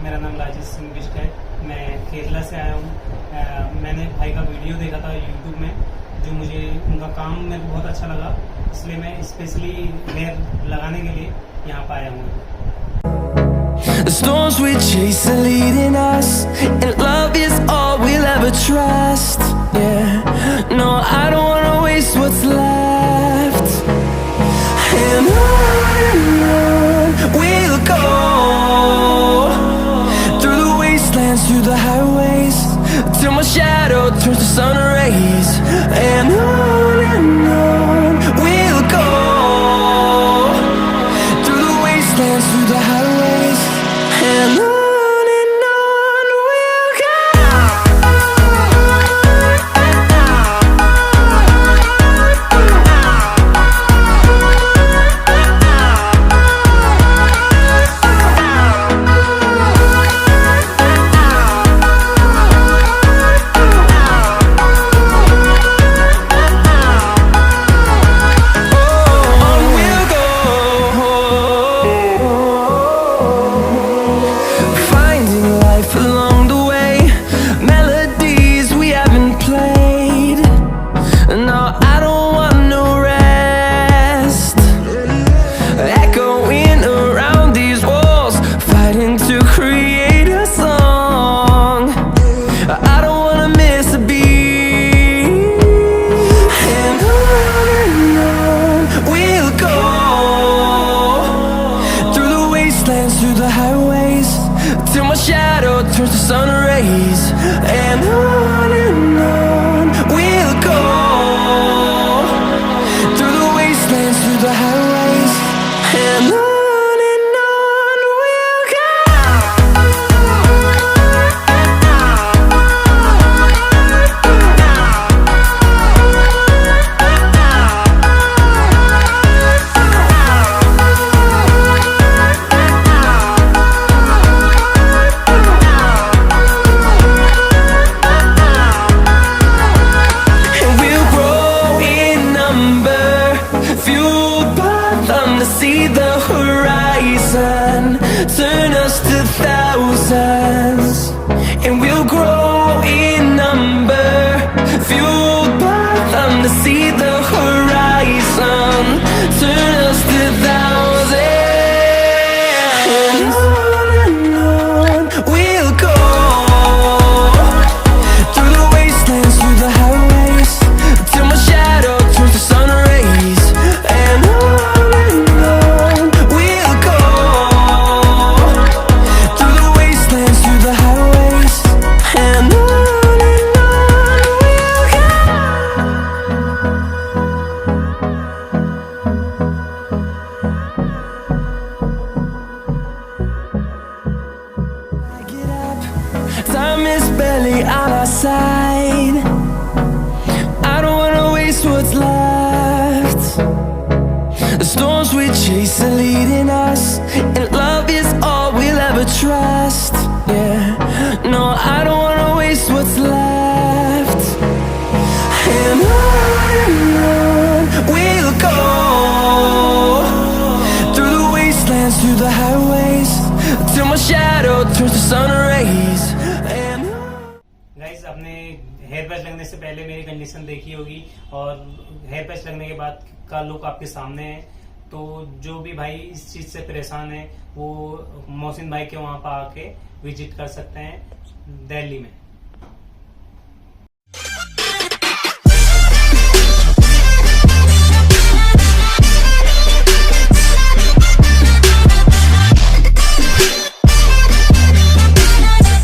मेरा नाम राजेश सिंह बिष्ट है। मैं केरला से आया हूँ। मैंने भाई का वीडियो देखा था यूट्यूब में, जो मुझे उनका काम मेरे को बहुत अच्छा लगा, इसलिए मैं स्पेशली हेयर लगाने के लिए यहाँ पर आया हूँ। The storms we chase are leading us, and love is all we'll ever trust. Yeah, no, I don't wanna waste what's left. And on we'll go, through the wastelands, through the highways, till my shadow turns to sun rays. And on we'll go, through the wastelands, through the highways, and on we'll go. Through the highways, till my shadow turns to sun rays. And on we'll go, through the wastelands, through the highways, and on we'll go. See the horizon, turn us to thousands, and we'll grow in number, fueled by them. To see the horizon, turn us to thousands, and on we'll go, through the wastelands, through the highways, till my shadow turns to sun rays. And time is barely on our side. I don't wanna waste what's left. The storms we chase are leading us, and love is all we'll ever trust. Yeah, no, I don't wanna waste what's left. And on we'll go, through the wastelands, through the highways, till my shadow turns to sun rays. Guys, आपने hair patch लगने से पहले मेरी condition देखी होगी, और hair patch लगने के बाद का लुक आपके सामने है। तो जो भी भाई इस चीज से परेशान है, वो mohsin भाई के वहां पर आके विजिट कर सकते हैं दिल्ली में।